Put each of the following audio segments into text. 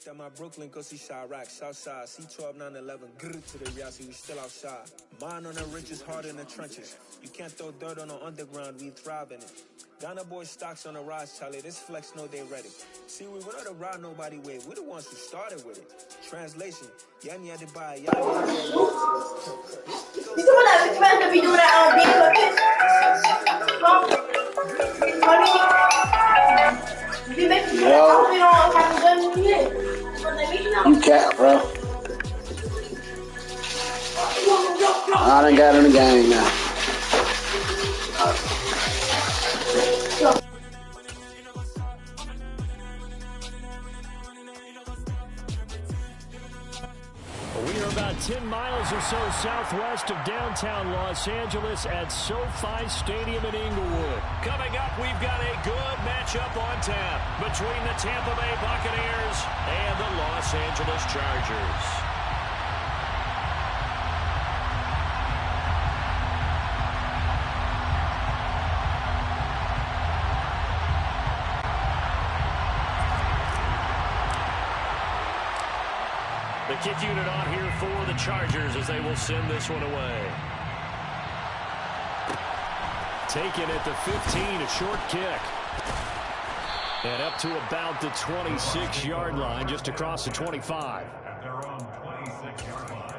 At my Brooklyn, go see Chirac, Southside, C12, 911, grr to the Riasi, we still outside. Mine on the riches, hard in the trenches. You can't throw dirt on the underground, we thrive in it. Ghana boys stocks on the rise, Charlie, this flex know they ready. See, we went on the ride nobody way, we the ones who started with it. Translation, Yani had to buy, You someone that was supposed to be doing that on You cat, bro. I done got in the game now. We are about 10 miles or so southwest of downtown Los Angeles at SoFi Stadium in Inglewood. Coming up, we've got a good matchup on tap between the Tampa Bay Buccaneers and the Los Angeles Chargers. The kick unit on here for the Chargers as they will send this one away. Taken at the 15, a short kick. And up to about the 26-yard line, just across the 25. At their own 26-yard line.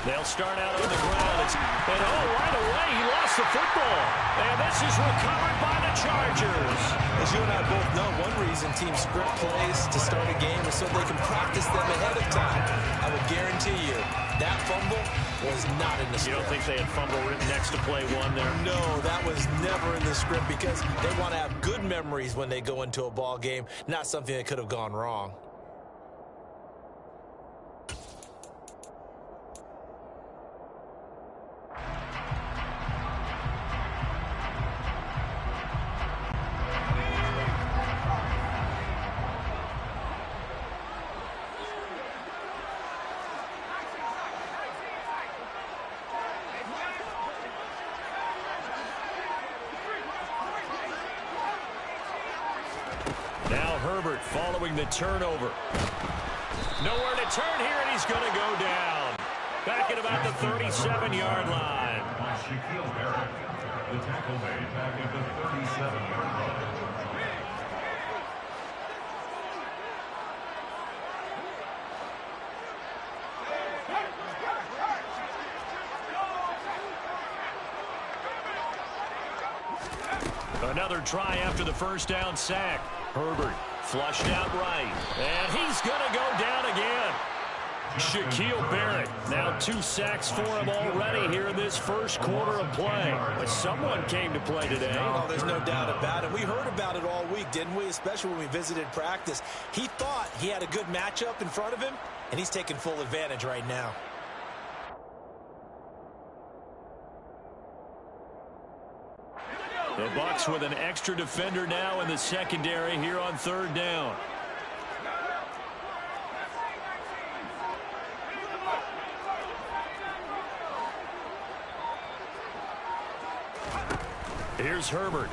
They'll start out on the ground. And right away, he lost the football. And this is recovered by the Chargers. As you and I both know, one reason teams script plays to start a game is so they can practice them ahead of time. I will guarantee you, that fumble was not in the script. You don't think they had fumble written next to play one there? No, that was never in the script because they want to have good memories when they go into a ball game, not something that could have gone wrong. Now Herbert following the turnover. Nowhere to turn here, and he's going to go down. Back at about the 37-yard line. Shaquille Barrett, the tackle made back at the 37-yard line. Another try after the first down sack. Herbert flushed out right. And he's going to go down again. Shaquille Barrett, now 2 sacks for him already here in this first quarter of play. But someone came to play today. Oh, there's no doubt about it. We heard about it all week, didn't we? Especially when we visited practice. He thought he had a good matchup in front of him, and he's taking full advantage right now. The Bucs with an extra defender now in the secondary here on third down. Here's Herbert.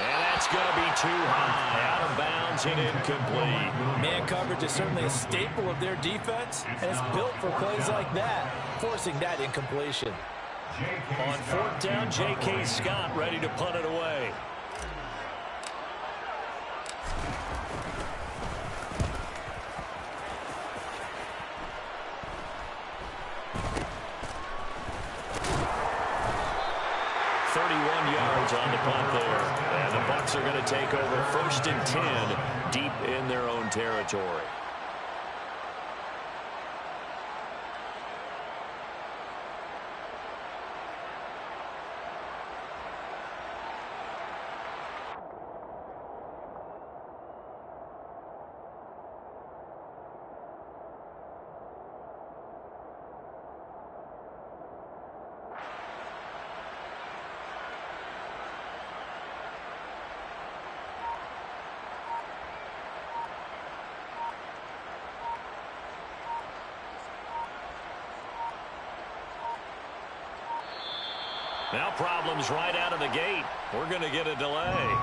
And that's going to be too high. Out of bounds and incomplete. Man coverage is certainly a staple of their defense, and it's built for plays like that, forcing that incompletion. On fourth down, J.K. Scott ready to punt it away. On the punt there. And the Bucs are going to take over 1st and 10 deep in their own territory. Now problems right out of the gate. We're going to get a delay.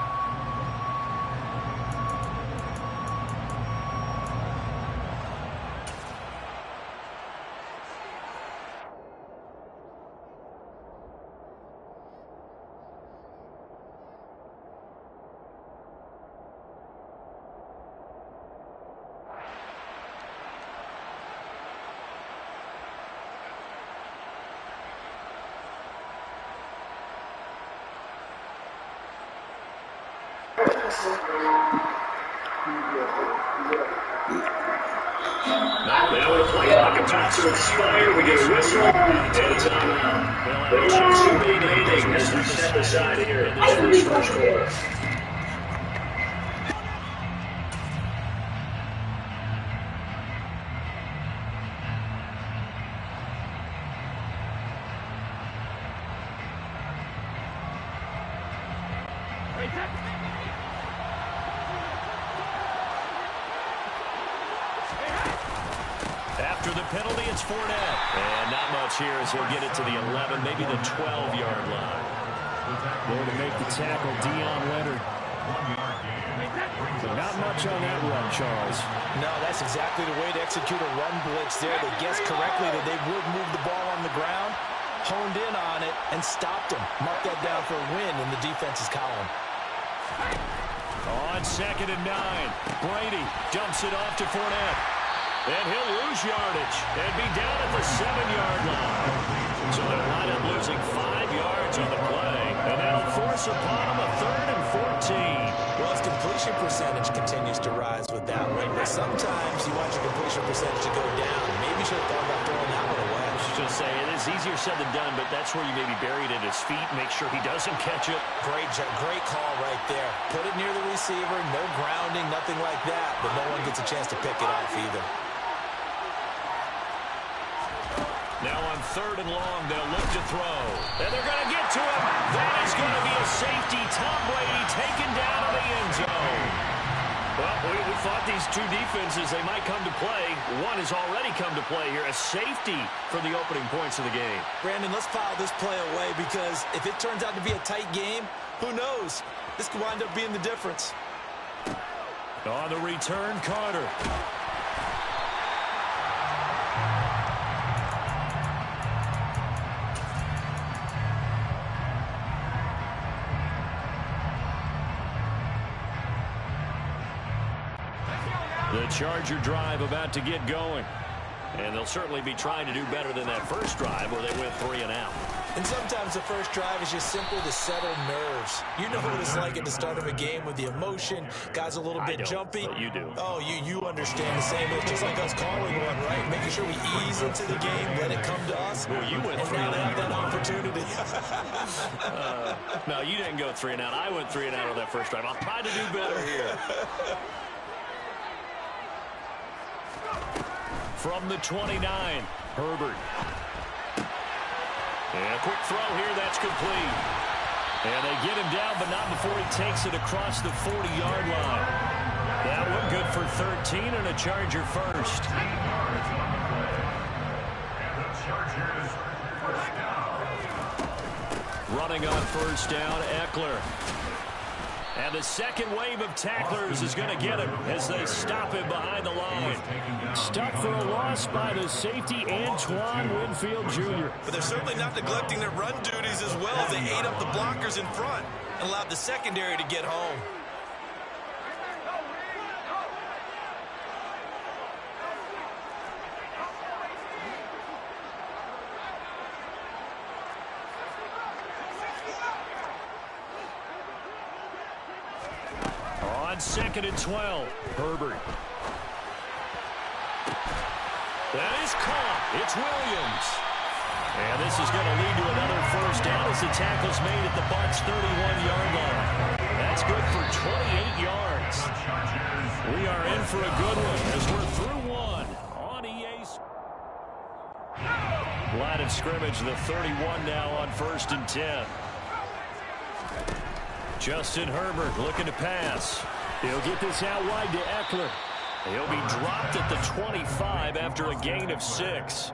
Now the play clock about to expire. We get a whistle and a timeout. The clock's remaining as we step aside here in this first quarter. After the penalty, it's Fournette. And not much here as he'll get it to the 11, maybe the 12-yard line. There to make the tackle, Dion Leonard. So not much on that run, Charles. No, that's exactly the way to execute a run blitz there. They guessed correctly that they would move the ball on the ground, honed in on it, and stopped him. Mark that down for a win in the defense's column. On 2nd and 9, Brady dumps it off to Fournette. And he'll lose yardage and be down at the 7-yard line. So they'll wind up losing 5 yards on the play. And that'll force upon them a 3rd and 14. Well, his completion percentage continues to rise with that one. But sometimes you want your completion percentage to go down. Maybe you should have thought about throwing that one away. Just say it is easier said than done, but that's where you maybe bury it at his feet. Make sure he doesn't catch it. Great call right there. Put it near the receiver, no grounding, nothing like that. But no one gets a chance to pick it off either. Now on 3rd and long, they'll look to throw. And they're going to get to him. That is going to be a safety. Tom Brady taken down in the end zone. Well, we thought these two defenses, they might come to play. One has already come to play here. A safety for the opening points of the game. Brandon, let's file this play away because if it turns out to be a tight game, who knows? This could wind up being the difference. On the return, Carter. The Charger drive about to get going. And they'll certainly be trying to do better than that first drive where they went 3 and out. And sometimes the first drive is just simple to settle nerves. You know what it's like at the start of a game with the emotion. Guys a little bit jumpy. But you do. Oh, you understand the same. It's just like us calling one, right? Making sure we ease into the game, let it come to us. Well, you went and 3 now and they have out. that opportunity. No, you didn't go 3 and out. I went 3 and out on that first drive. I'll try to do better here. From the 29, Herbert. And a quick throw here, that's complete. And they get him down, but not before he takes it across the 40-yard line. That one good for 13 and a Charger first. Running on first down, Eckler. And the second wave of tacklers is going to get him as they stop him behind the line. Stuck for a loss by the safety, Antoine Winfield Jr. But they're certainly not neglecting their run duties as well as they ate up the blockers in front and allowed the secondary to get home. On 2nd and 12, Herbert. That is caught. It's Williams. And this is going to lead to another first down as the tackle's made at the Bucs' 31-yard line. That's good for 28 yards. We are in for a good one as we're through one on EA's. Line of scrimmage, the 31 now on 1st and 10. Justin Herbert looking to pass. He'll get this out wide to Eckler. He'll be dropped at the 25 after a gain of 6.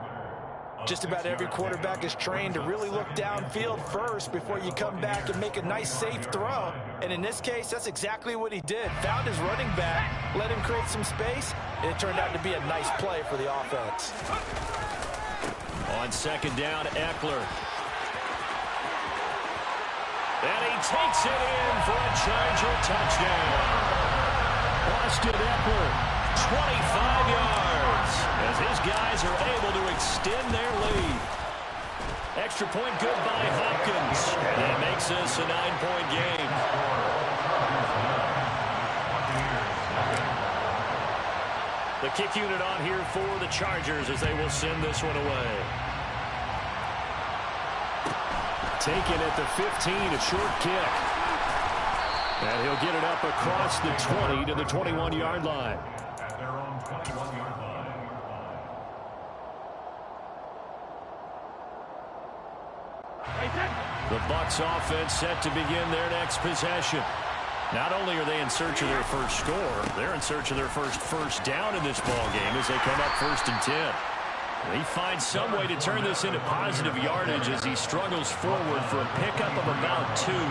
Just about every quarterback is trained to really look downfield first before you come back and make a nice, safe throw. And in this case, that's exactly what he did. Found his running back, let him create some space, and it turned out to be a nice play for the offense. On second down, Eckler. And he takes it in for a Charger touchdown. Austin Eckler, 25 yards, as his guys are able to extend their lead. Extra point good by Hopkins. And that makes this a 9-point game. The kick unit on here for the Chargers as they will send this one away. Taken at the 15, a short kick. And he'll get it up across the 20 to the 21-yard line. At their own 21-yard line. The Bucs offense set to begin their next possession. Not only are they in search of their first score, they're in search of their first down in this ball game as they come up 1st and 10. He finds some way to turn this into positive yardage as he struggles forward for a pickup of about 2. 2 yards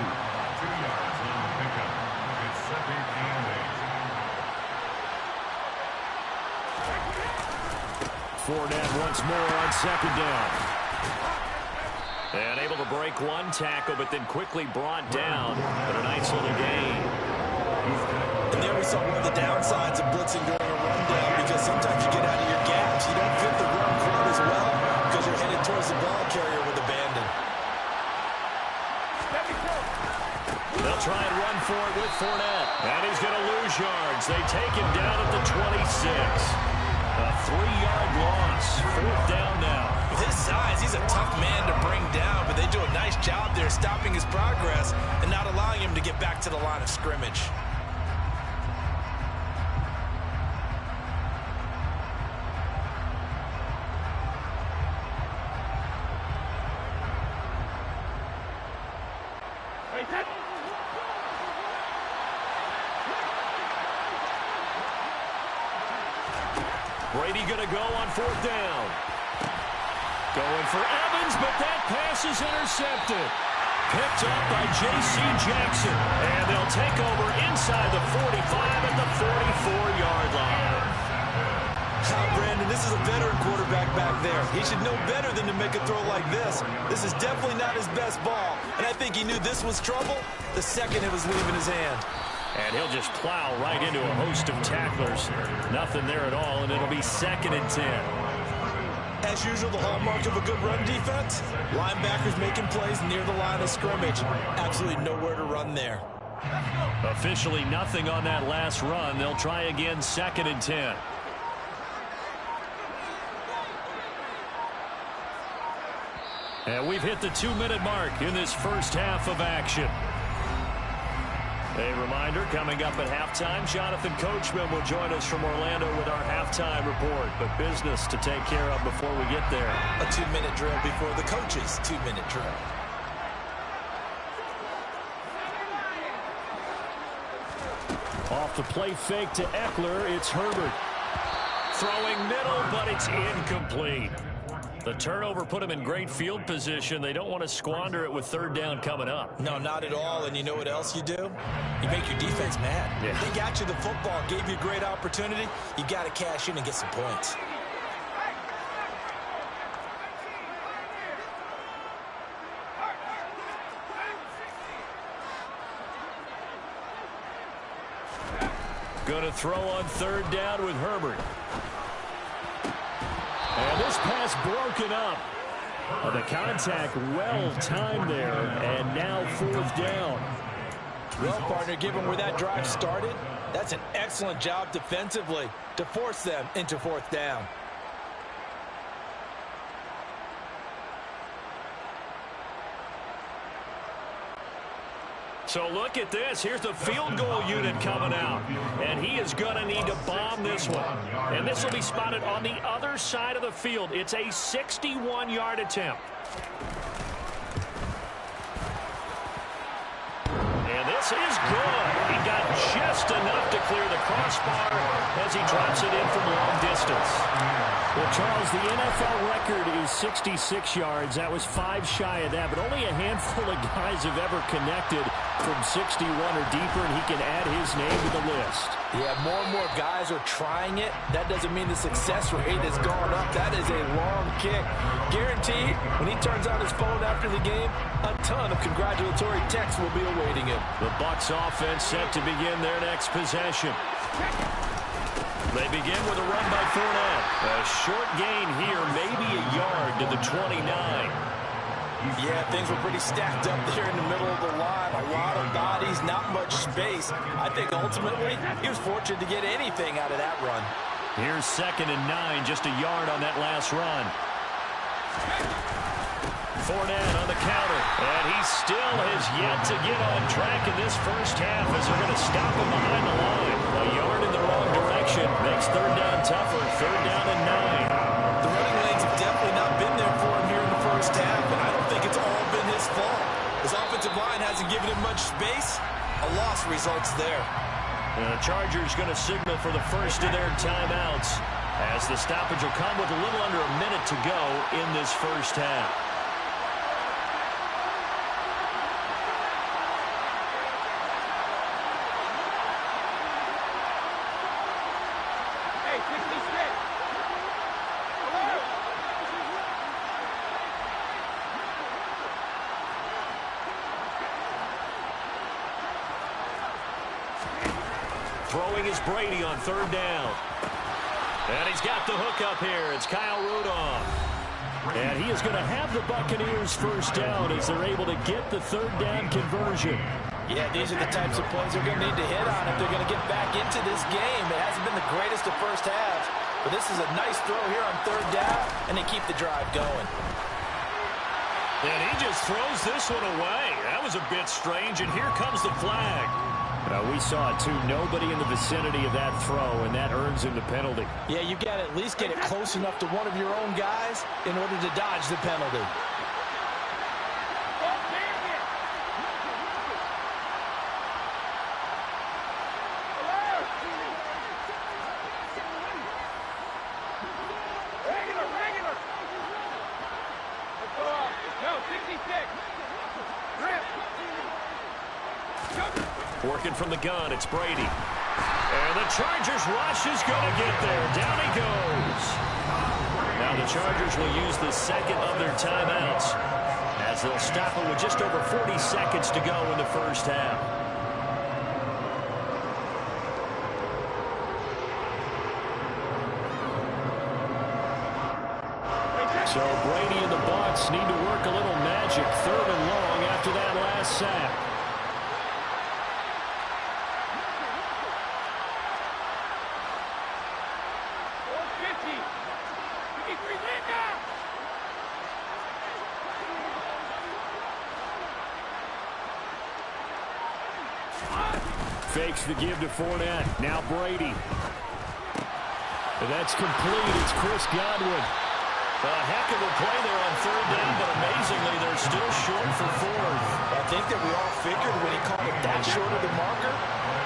on the pickup. It's 2nd and 8. Fournette once more on second down. And able to break one tackle, but then quickly brought down. But a nice little gain. And there we saw one of the downsides of blitzing during a rundown, because sometimes you get out of your gaps. You don't fit the run quite as well because you're headed towards the ball carrier with abandon. They'll try and run for it with Fournette. And he's going to lose yards. They take him down at the 26. A 3-yard loss. 4th down now. With his size, he's a tough man to bring down, but they do a nice job there stopping his progress and not allowing him to get back to the line of scrimmage. Brady going to go on 4th down. Going for Evans, but that pass is intercepted. Picked up by J.C. Jackson. And they'll take over inside the 45 at the 44-yard line. Brandon, this is a veteran quarterback back there. He should know better than to make a throw like this. This is definitely not his best ball. And I think he knew this was trouble the second it was leaving his hand. And he'll just plow right into a host of tacklers. Nothing there at all, and it'll be 2nd and 10. As usual, the hallmark of a good run defense, linebackers making plays near the line of scrimmage. Absolutely nowhere to run there. Officially nothing on that last run. They'll try again 2nd and 10. And we've hit the 2-minute mark in this first half of action. A reminder, coming up at halftime, Jonathan Coachman will join us from Orlando with our halftime report. But business to take care of before we get there. A 2-minute drill before the coach's 2-minute drill. Off the play fake to Eckler, it's Herbert. Throwing middle, but it's incomplete. The turnover put them in great field position. They don't want to squander it with 3rd down coming up. No, not at all. And you know what else you do? You make your defense mad. Yeah. They got you the football, gave you a great opportunity. You got to cash in and get some points. Going to throw on 3rd down with Herbert. And this pass broken up. The contact well timed there, and now 4th down. Well, partner, given where that drive started, that's an excellent job defensively to force them into 4th down. So look at this. Here's the field goal unit coming out. And he is going to need to bomb this one. And this will be spotted on the other side of the field. It's a 61-yard attempt. And this is good. He got just enough to clear the crossbar as he drops it in from long distance. Well, Charles, the NFL record is 66 yards. That was 5 shy of that, but only a handful of guys have ever connected from 61 or deeper, and he can add his name to the list. Yeah, more and more guys are trying it. That doesn't mean the success rate has gone up. That is a long kick. Guaranteed, when he turns on his phone after the game, a ton of congratulatory texts will be awaiting him. The Bucs offense set to begin their next possession. They begin with a run by Fournette. A short gain here, maybe a yard to the 29. Yeah, things were pretty stacked up there in the middle of the line. A lot of bodies, not much space. I think ultimately he was fortunate to get anything out of that run. Here's 2nd and 9, just a yard on that last run. Fournette on the counter, and he still has yet to get on track in this first half as they're going to stop him behind the line. A yard in the wrong direction makes 3rd down tougher, 3rd down and 9. The running lanes have definitely not been there for him here in the first half, and I don't think it's all been his fault. His offensive line hasn't given him much space. A loss results there. The Chargers going to signal for the first of their timeouts as the stoppage will come with a little under a minute to go in this first half. Throwing is Brady on 3rd down. And he's got the hook up here. It's Kyle Rudolph. And he is going to have the Buccaneers first down as they're able to get the 3rd down conversion. Yeah, these are the types of plays they're going to need to hit on if they're going to get back into this game. It hasn't been the greatest of first halves, but this is a nice throw here on 3rd down, and they keep the drive going. And he just throws this one away. That was a bit strange, and here comes the flag. We saw it, too. Nobody in the vicinity of that throw, and that earns him the penalty. Yeah, you got to at least get it close enough to one of your own guys in order to dodge the penalty. Working from the gun, it's Brady. And the Chargers rush is going to get there. Down he goes. Now the Chargers will use the 2nd of their timeouts as they'll stop it with just over 40 seconds to go in the first half. So Brady and the Bucs need to work a little magic 3rd and long after that last sack. Fakes the give to Fournette. Now Brady. And that's complete. It's Chris Godwin. A heck of a play there on 3rd down, but amazingly, they're still short for 4th. I think that we all figured when he caught it that short of the marker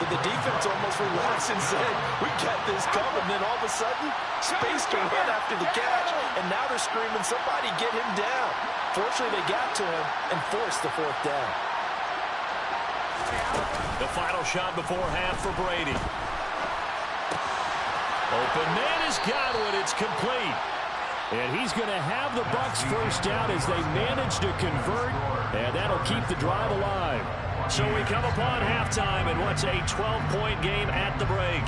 that the defense almost relaxed and said, we got this covered. And then all of a sudden, space to run after the catch. And now they're screaming, somebody get him down. Fortunately, they got to him and forced the 4th down. The final shot before half for Brady. Open man is Godwin. It's complete. And he's going to have the Bucs first down as they manage to convert. And that'll keep the drive alive. So we come upon halftime in what's a 12-point game at the break.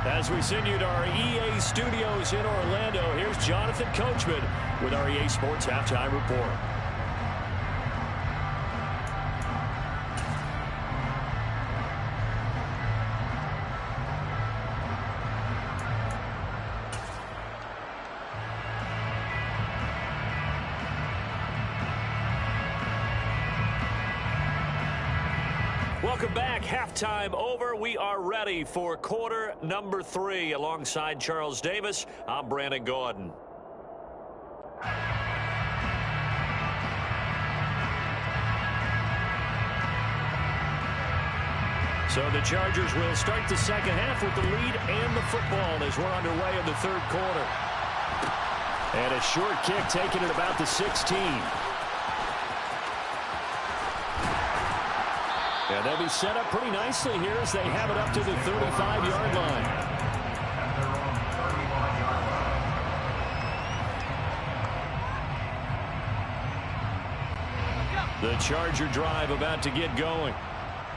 As we send you to our EA studios in Orlando, here's Jonathan Coachman with our EA Sports Halftime Report. Welcome back. Halftime over. We are ready for quarter number 3. Alongside Charles Davis, I'm Brandon Gordon. So the Chargers will start the second half with the lead and the football as we're underway in the 3rd quarter. And a short kick taken at about the 16. And they'll be set up pretty nicely here as they have it up to the 35-yard line. The Charger drive about to get going.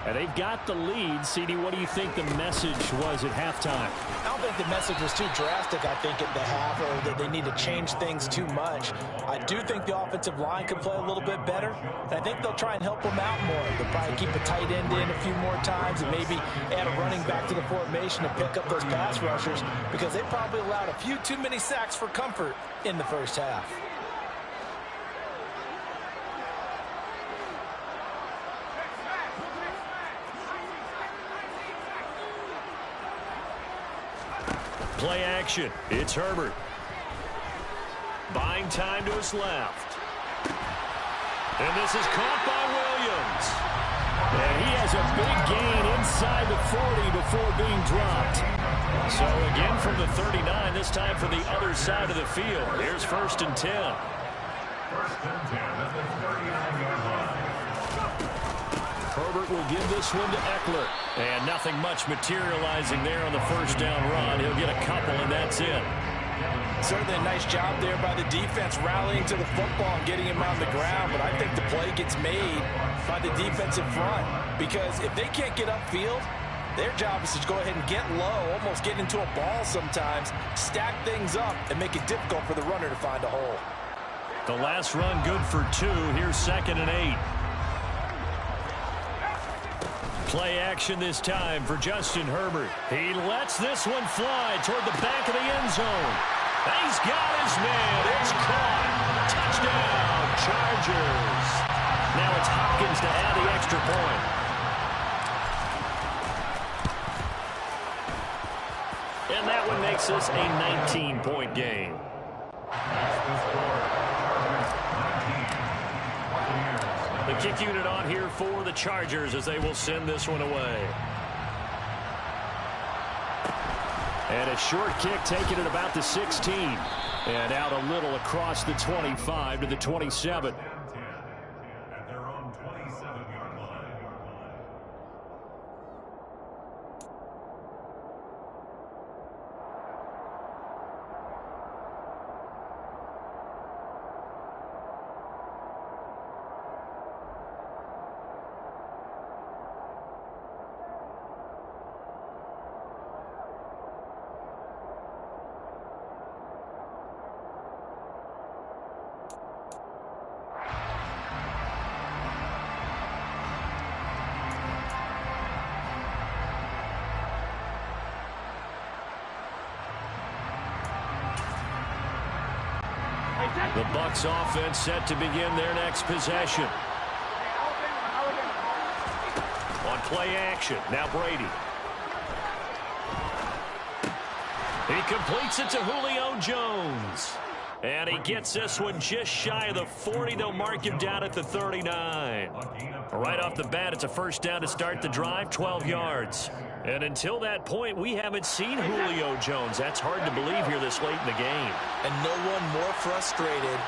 And they've got the lead. CD, what do you think the message was at halftime? I don't think the message was too drastic, I think, at the half, or that they need to change things too much. I do think the offensive line could play a little bit better. And I think they'll try and help them out more. They'll probably keep a tight end in a few more times and maybe add a running back to the formation to pick up those pass rushers, because they probably allowed a few too many sacks for comfort in the first half. Play action. It's Herbert. Buying time to his left. And this is caught by Williams. And he has a big gain inside the 40 before being dropped. So again from the 39, this time from the other side of the field. Here's 1st and 10. 1st and 10 at the 39-yard line. Herbert will give this one to Eckler. And nothing much materializing there on the first down run. He'll get a couple, and that's it. Certainly a nice job there by the defense rallying to the football and getting him on the ground. But I think the play gets made by the defensive front, because if they can't get upfield, their job is to go ahead and get low, almost get into a ball sometimes, stack things up, and make it difficult for the runner to find a hole. The last run good for 2. Here's 2nd and 8. Play action this time for Justin Herbert. He lets this one fly toward the back of the end zone. He's got his man. It's caught. Touchdown, Chargers. Now it's Hopkins to add the extra point. And that one makes this a 19-point game. The kick unit on here for the Chargers as they will send this one away. And a short kick taken at about the 16. And out a little across the 25 to the 27. At their own 27-yard line. The Bucs offense set to begin their next possession. On play action, now Brady. He completes it to Julio Jones. And he gets this one just shy of the 40. They'll mark him down at the 39. Right off the bat, it's a first down to start the drive, 12 yards. And until that point, we haven't seen Julio Jones. That's hard to believe here this late in the game. And no one more frustrated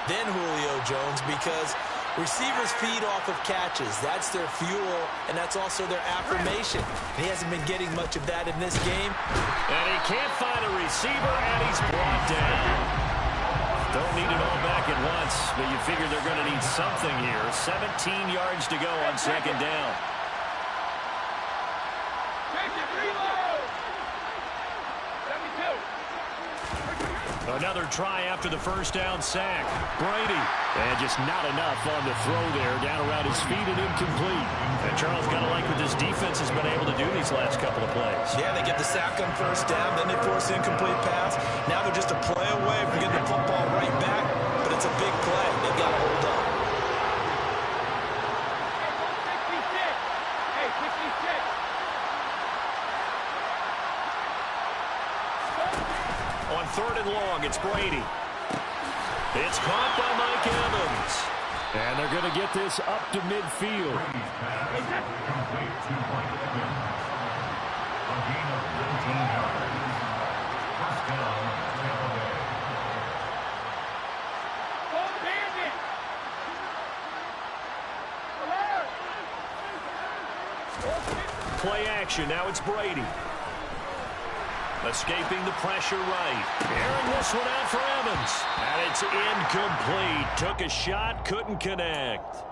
than Julio Jones, because receivers feed off of catches. That's their fuel, and that's also their affirmation. He hasn't been getting much of that in this game. And he can't find a receiver, and he's brought down. Don't need it all back at once, but you figure they're going to need something here. 17 yards to go on 2nd down. Another try after the first down sack. Brady. And just not enough on the throw there. Down around his feet and incomplete. And Charles got to like what this defense has been able to do these last couple of plays. Yeah, they get the sack on first down, then they force the incomplete pass. Now they're just a play away from getting the football right back, but it's a big play. They've got to hold on. On 3rd and long, it's Brady. It's caught by Mike Evans. And they're going to get this up to midfield. play action. Now it's Brady. Escaping the pressure right. Airing this one out for Evans. And it's incomplete. Took a shot, couldn't connect.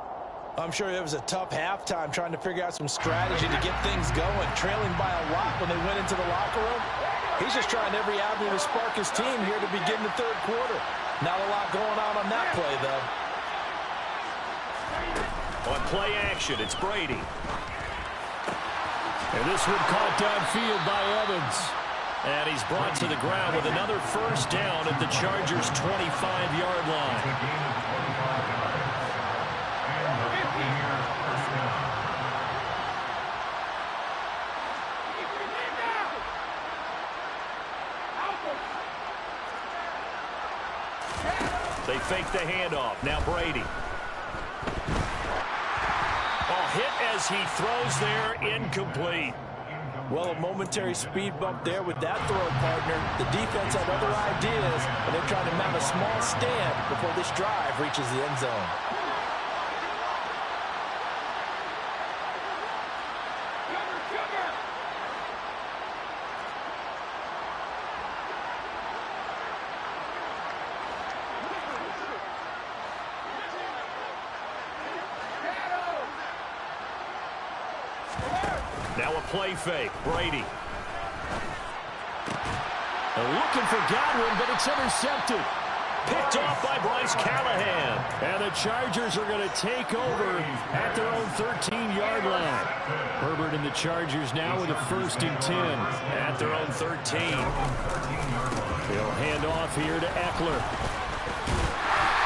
I'm sure it was a tough halftime trying to figure out some strategy to get things going. Trailing by a lot when they went into the locker room. He's just trying every avenue to spark his team here to begin the third quarter. Not a lot going on that play, though. On play action, it's Brady. And this one caught downfield by Evans. And he's brought to the ground with another first down at the Chargers' 25-yard line. They fake the handoff. Now Brady. Hit as he throws there, incomplete. Well, a momentary speed bump there with that throw, partner. The defense had other ideas, and they're trying to mount a small stand before this drive reaches the end zone. Now a play fake. Brady. Looking for Godwin, but it's intercepted. Picked off by Bryce Callahan. And the Chargers are going to take over at their own 13-yard line. Herbert and the Chargers now with a 1st and 10 at their own 13. He'll hand off here to Eckler.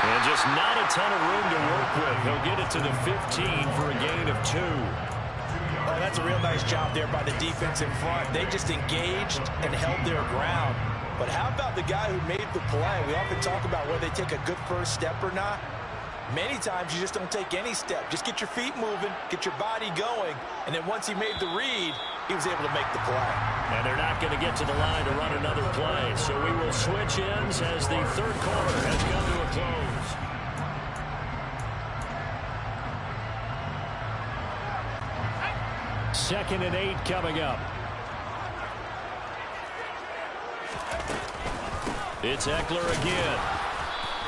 And just not a ton of room to work with. He'll get it to the 15 for a gain of 2. Oh, that's a real nice job there by the defense in front. They just engaged and held their ground. But how about the guy who made the play? We often talk about whether they take a good first step or not. Many times you just don't take any step. Just get your feet moving, get your body going, and then once he made the read, he was able to make the play. And they're not going to get to the line to run another play. So we will switch ends as the third quarter has come to a close. Second and 8 coming up. It's Eckler again.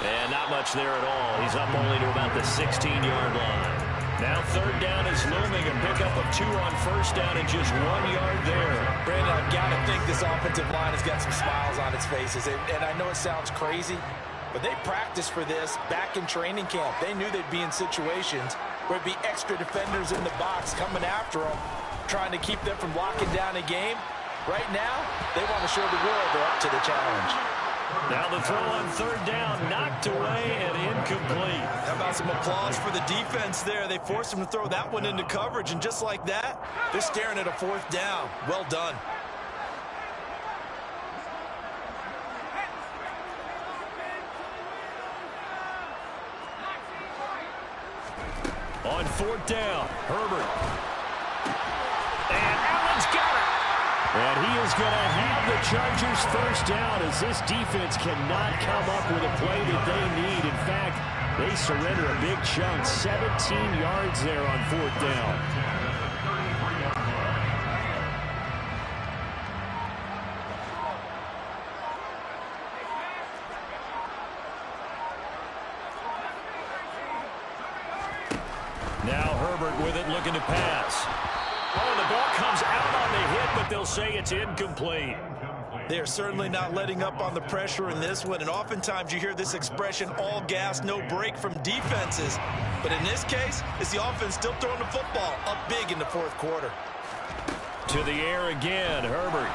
And not much there at all. He's up only to about the 16-yard line. Now third down is looming. A pickup of 2 on first down and just 1 yard there. Brandon, I've got to think this offensive line has got some smiles on its faces. And I know it sounds crazy, but they practiced for this back in training camp. They knew they'd be in situations where it'd be extra defenders in the box coming after them, trying to keep them from locking down a game. Right now, they want to show the world they're up to the challenge. Now the throw on third down, knocked away and incomplete. How about some applause for the defense there? They forced him to throw that one into coverage, and just like that, they're staring at a 4th down. Well done. On 4th down, Herbert. And Allen's got it. And he is going to have the Chargers first down as this defense cannot come up with a play that they need. In fact, they surrender a big chunk, 17 yards there on 4th down. Now Herbert with it, looking to pass. Oh, the ball comes out on the hit, but they'll say it's incomplete. They're certainly not letting up on the pressure in this one, and oftentimes you hear this expression, all gas, no break from defenses. But in this case, it's the offense still throwing the football up big in the 4th quarter. To the air again, Herbert.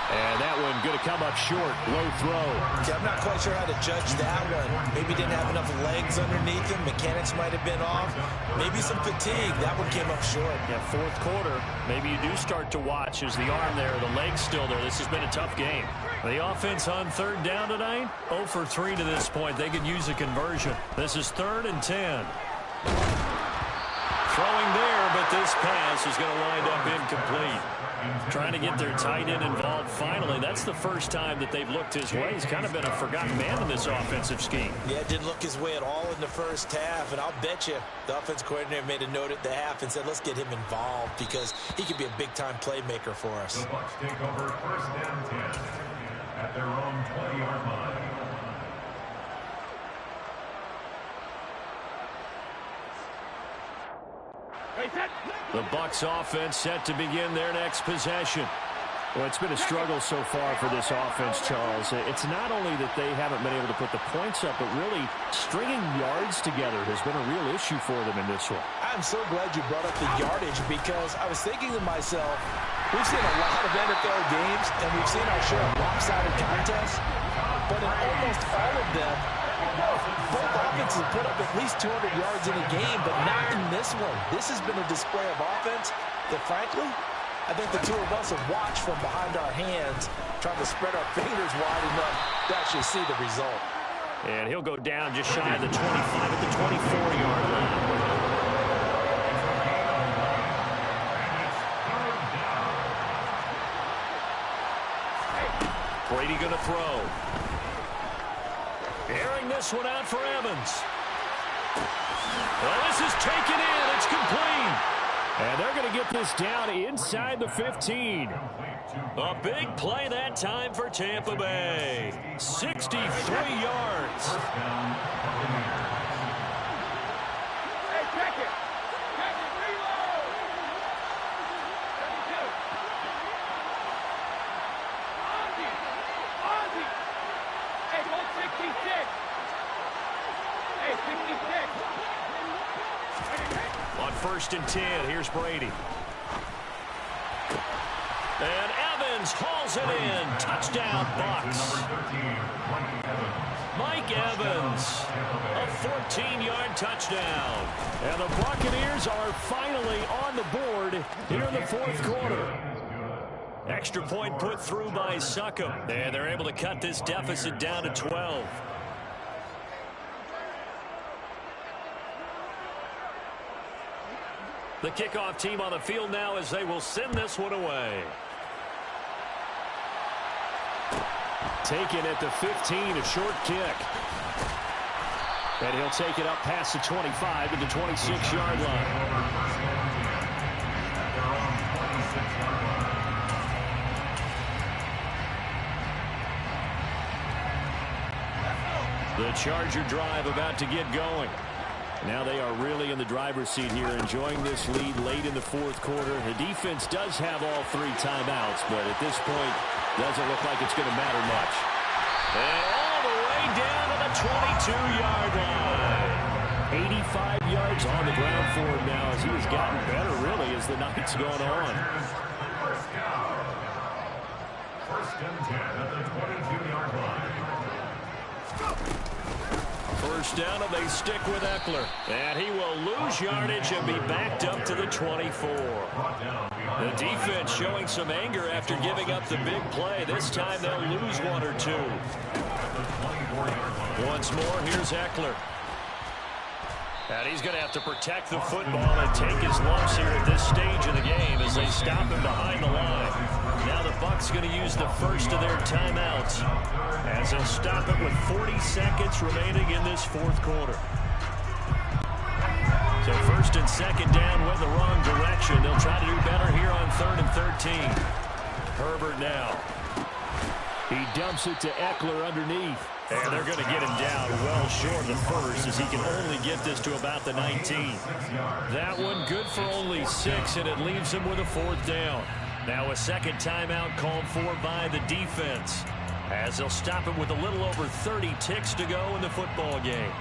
And that one going to come up short. Low throw. Yeah, I'm not quite sure how to judge that one. Maybe didn't have enough legs underneath him. Mechanics might have been off. Maybe some fatigue. That one came up short. Yeah, 4th quarter. Maybe you do start to watch as the arm there, the leg's still there. This has been a tough game. The offense on third down tonight, 0 for 3 to this point. They could use a conversion. This is 3rd and 10. Throwing there, but this pass is going to wind up incomplete. Trying to get their tight end involved finally. That's the first time that they've looked his way. He's kind of been a forgotten man in this offensive scheme. Yeah, didn't look his way at all in the first half, and I'll bet you the offense coordinator made a note at the half and said, let's get him involved because he could be a big-time playmaker for us. The Bucs take over first and 10 at their own 20-yard line. The Bucs offense set to begin their next possession. Well, it's been a struggle so far for this offense, Charles. It's not only that they haven't been able to put the points up, but really stringing yards together has been a real issue for them in this one. I'm so glad you brought up the yardage because I was thinking to myself, we've seen a lot of NFL games and we've seen our share of lopsided contests, but in almost all of them, both offenses put up at least 200 yards in a game, but not in this one. This has been a display of offense that, frankly, I think the two of us have watched from behind our hands, trying to spread our fingers wide enough to actually see the result. And he'll go down just shy of the 25 at the 24-yard line. Brady going to throw. Airing this one out for Evans. Well, this is taken in. It's complete. And they're going to get this down inside the 15. A big play that time for Tampa Bay. 63 yards. Hey, check it. Check it. Reload. 32. Ozzy. Hey, 166. Hey, 66. On 1st and 10, here's Brady. And Evans hauls it in. Touchdown, Bucs. Mike Evans, a 14-yard touchdown. And the Buccaneers are finally on the board here in the fourth quarter. Extra point put through by Succop. And they're able to cut this deficit down to 12. The kickoff team on the field now as they will send this one away. Taken at the 15, a short kick. And he'll take it up past the 25 to the 26-yard line. The Charger drive about to get going. Now they are really in the driver's seat here, enjoying this lead late in the fourth quarter. The defense does have all 3 timeouts, but at this point, doesn't look like it's going to matter much. And all the way down to the 22-yard line. 85 yards on the ground for him now as he has gotten better, really, as the night's gone on. First and 10 at the 22-yard line. First down, and they stick with Eckler. And he will lose yardage and be backed up to the 24. The defense showing some anger after giving up the big play. This time they'll lose 1 or 2. Once more, here's Eckler. And he's going to have to protect the football and take his lumps here at this stage of the game as they stop him behind the line. Now the Bucs going to use the first of their timeouts as they'll stop it with 40 seconds remaining in this fourth quarter. So 1st and 2nd down went the wrong direction. They'll try to do better here on 3rd and 13. Herbert now. He dumps it to Eckler underneath. And they're going to get him down well short of the first as he can only get this to about the 19. That one good for only 6, and it leaves him with a 4th down. Now a second timeout called for by the defense as they'll stop it with a little over 30 ticks to go in the football game.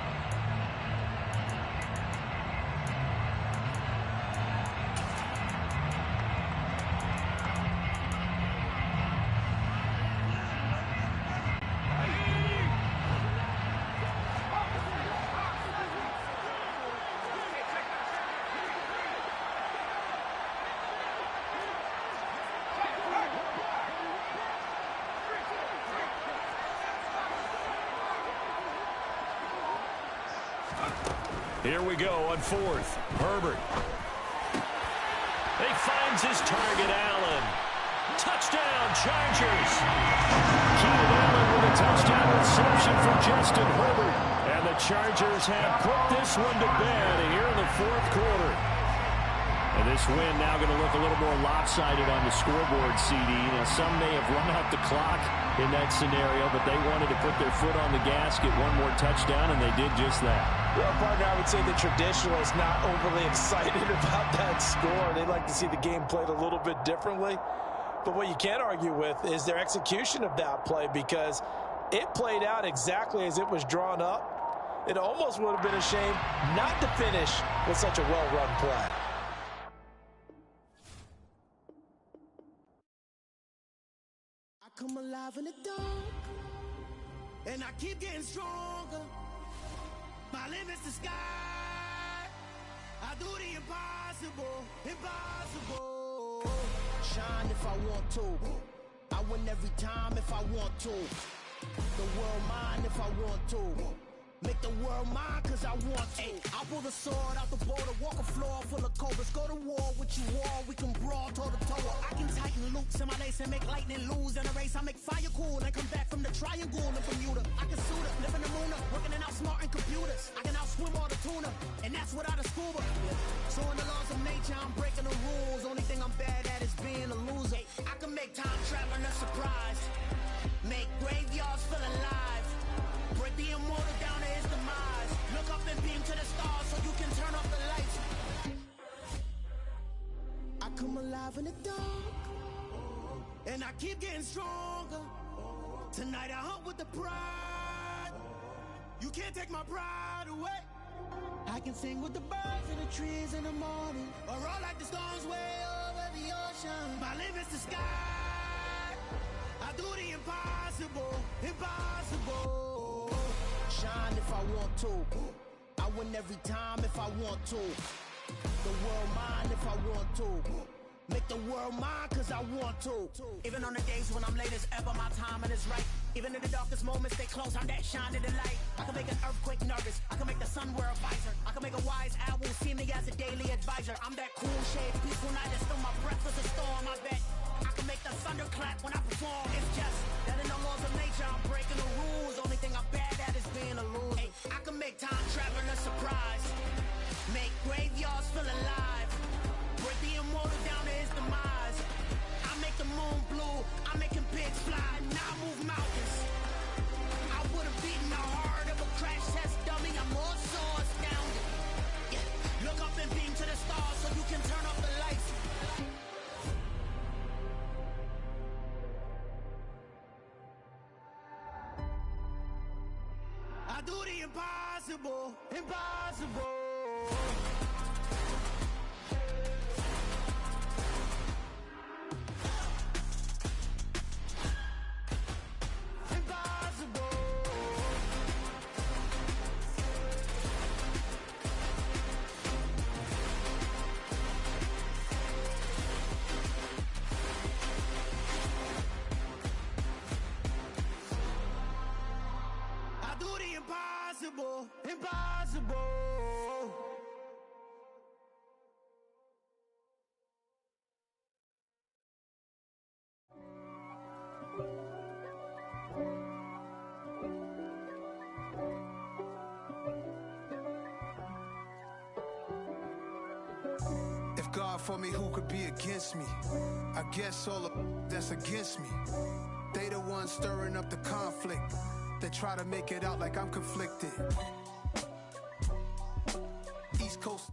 Here we go on 4th. Herbert He finds his target, Allen. Touchdown, Chargers. Keenan Allen with a touchdown reception for Justin Herbert. And the Chargers have put this one to bed here in the fourth quarter. And this win now going to look a little more lopsided on the scoreboard, CD. Now, some may have run out the clock in that scenario, but they wanted to put their foot on the gas, get one more touchdown, and they did just that. Well, partner, I would say the traditionalists not overly excited about that score. They'd like to see the game played a little bit differently. But what you can't argue with is their execution of that play, because it played out exactly as it was drawn up. It almost would have been a shame not to finish with such a well-run play. Come alive in the dark, and I keep getting stronger. My limit's the sky. I do the impossible, impossible. Shine if I want to. I win every time if I want to. The world mine if I want to. Make the world mine cause I want to. I'll pull the sword out the border, walk a floor full of cobras. Go to war with you all, we can brawl toe to toe. I can tighten loops in my lace and make lightning lose in a race. I make fire cool and come back from the triangle in Bermuda. I can suit up, live in the moon, working and outsmarting computers. I can outswim all the tuna, and that's without a scuba. So in the laws of nature, I'm breaking the rules. Only thing I'm bad at is being a loser. I can make time traveling a surprise, make graveyards feel alive. Break the immortal down to his demise. Look up and beam to the stars so you can turn off the lights. I come alive in the dark, and I keep getting stronger. Tonight I hunt with the pride. You can't take my pride away. I can sing with the birds and the trees in the morning, or roll like the storms way over the ocean. My limit's the sky. I do the impossible, impossible. Shine if I want to. I win every time if I want to. The world mine if I want to. Make the world mine cause I want to. Even on the days when I'm late as ever, my timing is right. Even in the darkest moments, stay close, I'm that shining the light. I can make an earthquake nervous, I can make the sun wear a visor. I can make a wise owl see me as a daily advisor. I'm that cool shade, peaceful night that still my breath is a storm, I bet. I can make the thunder clap when I perform. It's just that in the laws of nature, I'm breaking the rules. Only thing I'm bad at is being a loser. Hey, I can make time traveling a surprise, make graveyards feel alive. Break the immortal down to his demise. I make the moon blue, I'm making pigs fly. Now I move mountains. I would have beaten the heart of a crash test dummy. I'm more so astounded. Yeah. Look up and beam to the stars so you can turn off the lights. I do the impossible, impossible. Impossible, impossible. If God for me, who could be against me? I guess all of that's against me. They the ones stirring up the conflict. They try to make it out like I'm conflicted. East Coast